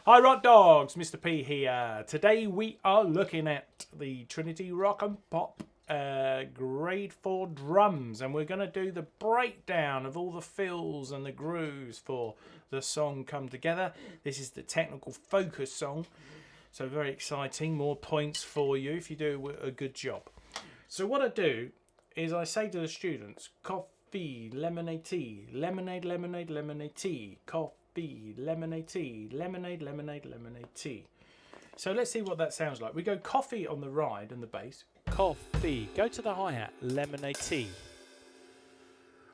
Hi Rock Dogs, Mr. P here. Today we are looking at the Trinity Rock and Pop Grade 4 drums, and we're going to do the breakdown of all the fills and the grooves for the song Come Together. This is the technical focus song, so very exciting. More points for you if you do a good job. So what I do is I say to the students, coffee, lemonade, tea, lemonade, lemonade, lemonade, tea, coffee, lemonade, tea, lemonade, lemonade, lemonade, tea. So let's see what that sounds like. We go coffee on the ride and the bass. Coffee. Go to the hi-hat. Lemonade, tea.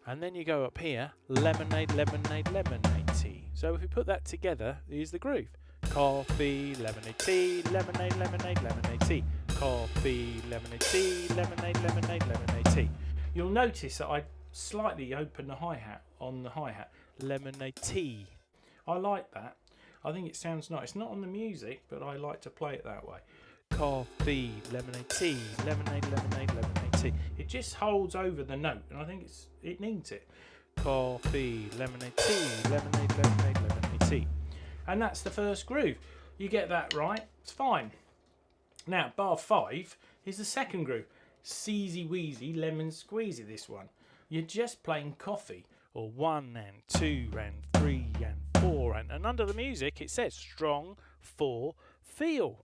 And then you go up here. Lemonade, lemonade, lemonade, tea. So if we put that together, here's the groove. Coffee, lemonade, tea, lemonade, lemonade, lemonade, tea. Coffee, lemonade, tea, lemonade, lemonade, lemonade, tea. You'll notice that I slightly open the hi-hat on the hi-hat. Lemonade, tea. I like that. I think it sounds nice. Not on the music, but I like to play it that way. Coffee, lemonade, tea, lemonade, lemonade, lemonade, tea. It just holds over the note, and I think it needs it. Coffee, lemonade, tea, lemonade, lemonade, lemonade, tea. And that's the first groove. You get that right, it's fine. Now, bar 5 is the second groove. Seezy Weezy, lemon squeezy, this one. You're just playing coffee. Or 1 and 2 and 3 and 4. And under the music, it says strong, 4, feel.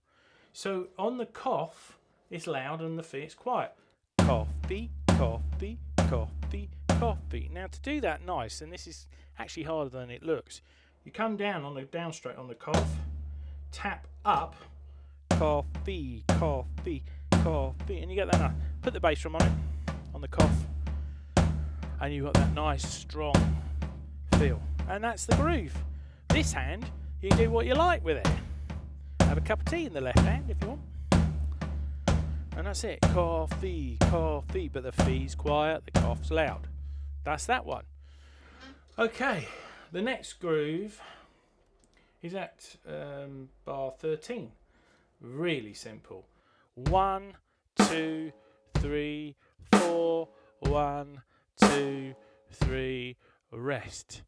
So on the cough, it's loud, and the fee, it's quiet. Coffee, coffee, coffee, coffee. Now, to do that nice, and this is actually harder than it looks, you come down on the down straight on the cough, tap up, coffee, coffee, coffee, and you get that nice. Put the bass drum on it, on the cough, and you've got that nice strong feel. And that's the groove. This hand, you can do what you like with it. Have a cup of tea in the left hand if you want. And that's it. Coffee, coffee, but the fee's quiet, the cough's loud. That's that one. Okay, the next groove is at bar 13. Really simple. 1, 2, 3, 4, 1, 2, 3, rest.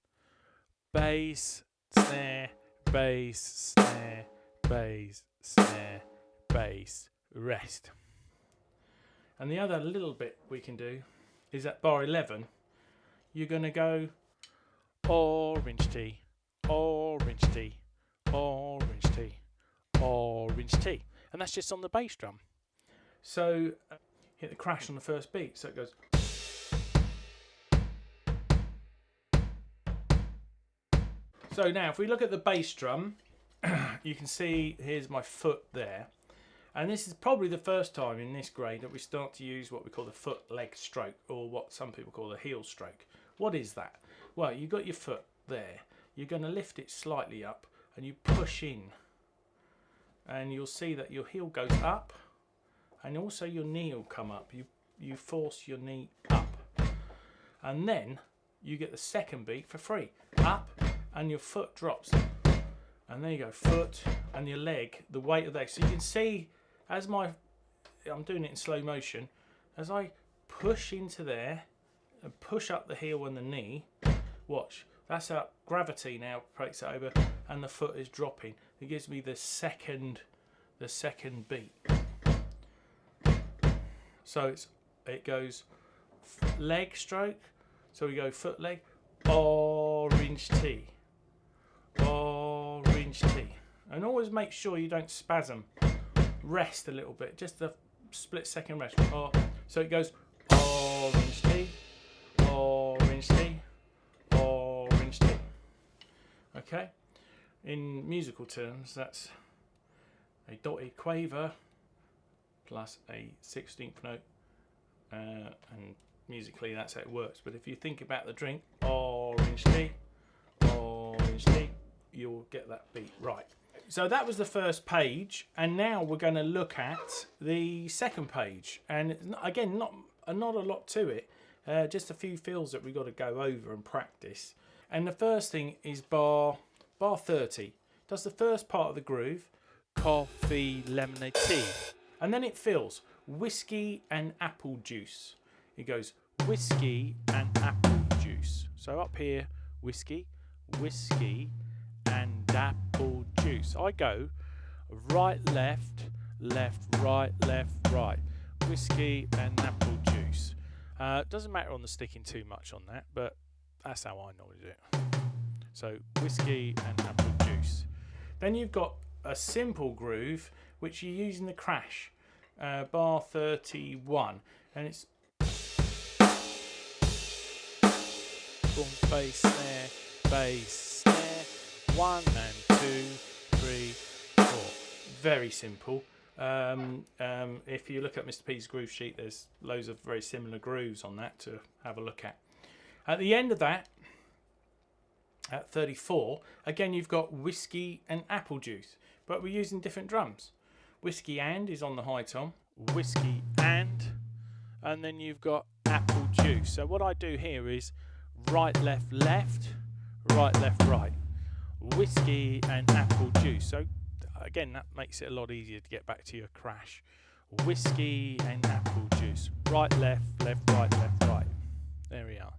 Bass, snare, bass, snare, bass, snare, bass, rest. And the other little bit we can do is at bar 11. You're going to go orange tea, orange tea, orange tea, orange tea. And that's just on the bass drum. So hit the crash on the first beat. So it goes. So now if we look at the bass drum, you can see here's my foot there. And this is probably the first time in this grade that we start to use what we call the foot leg stroke, or what some people call the heel stroke. What is that? Well, you've got your foot there. You're going to lift it slightly up and you push in. And you'll see that your heel goes up and also your knee will come up. You force your knee up. And then you get the second beat for free. Up. And your foot drops, and there you go, foot and your leg, the weight of that. So you can see, as I'm doing it in slow motion, as I push into there and push up the heel and the knee, watch, that's how gravity now breaks it over, and the foot is dropping. It gives me the second beat. So it goes leg stroke, so we go foot leg, orange tea. Orange tea. And always make sure you don't spasm. Rest a little bit, just a split second rest. So it goes orange tea, orange tea, orange tea. Okay? In musical terms, that's a dotted quaver plus a 16th note, and musically that's how it works. But if you think about the drink, orange tea, you'll get that beat right. So that was the first page, and now we're going to look at the second page. And again, not a lot to it, just a few fills that we've got to go over and practice. And the first thing is bar 30. Does the first part of the groove, coffee, lemonade, tea, and then it fills whiskey and apple juice. It goes whiskey and apple juice. So up here, whiskey, and apple juice. I go right, left, left, right, left, right. Whiskey and apple juice. Doesn't matter on the sticking too much on that, but that's how I normally do it. So whiskey and apple juice. Then you've got a simple groove which you use in the crash, bar 31, and it's boom, bass, snare, 1 and 2, 3, 4. Very simple. If you look at Mr. P's groove sheet, there's loads of very similar grooves on that to have a look at. At the end of that, at 34, again you've got whiskey and apple juice, but we're using different drums. Whiskey and is on the high tom, whiskey and then you've got apple juice. So what I do here is right, left, left, right, left, right. Whiskey and apple juice. So again, that makes it a lot easier to get back to your crash. Whiskey and apple juice. Right, left, left, right, left, right. There we are.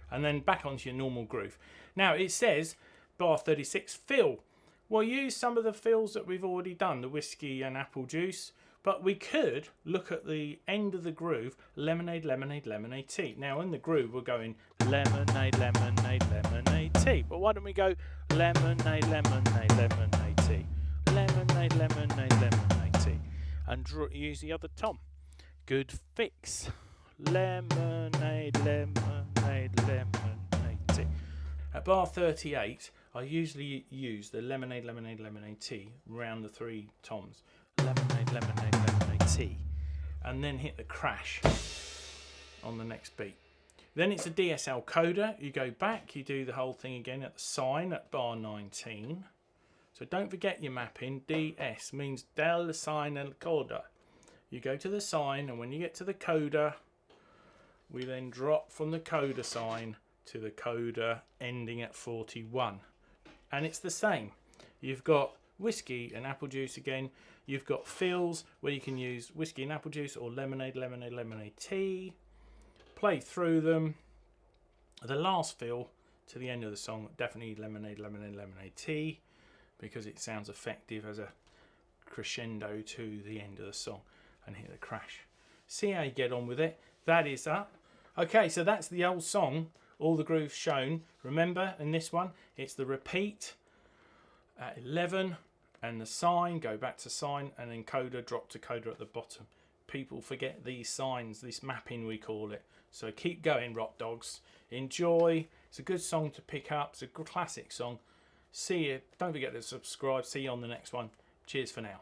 And then back onto your normal groove. Now it says bar 36 fill. We'll use some of the fills that we've already done, the whiskey and apple juice, but we could look at the end of the groove, lemonade, lemonade, lemonade tea. Now in the groove we're going lemonade, lemonade, lemonade tea. But why don't we go lemonade, lemonade, lemonade tea, lemonade, lemonade, lemonade tea, and use the other tom. Good fix. Lemonade, lemonade, lemonade tea. At bar 38, I usually use the lemonade, lemonade, lemonade tea round the 3 toms. Lemonade, lemonade, lemonade tea. And then hit the crash on the next beat. Then it's a DSL coda. You go back, you do the whole thing again at the sign at bar 19. So don't forget your mapping. DS means del, sign, and coda. You go to the sign, and when you get to the coda, we then drop from the coda sign to the coda ending at 41. And it's the same. You've got whiskey and apple juice again. You've got fills where you can use whiskey and apple juice or lemonade, lemonade, lemonade tea. Play through them. The last fill to the end of the song, definitely lemonade, lemonade, lemonade tea, because it sounds effective as a crescendo to the end of the song, and hit the crash. See how you get on with it. That is up. Okay, so that's the old song, all the grooves shown. Remember, in this one, it's the repeat at 11, and the sign, go back to sign, and then coda, drop to coda at the bottom. People forget these signs, this mapping we call it. So keep going, rock dogs. Enjoy. It's a good song to pick up. It's a good classic song. See you. Don't forget to subscribe. See you on the next one. Cheers for now.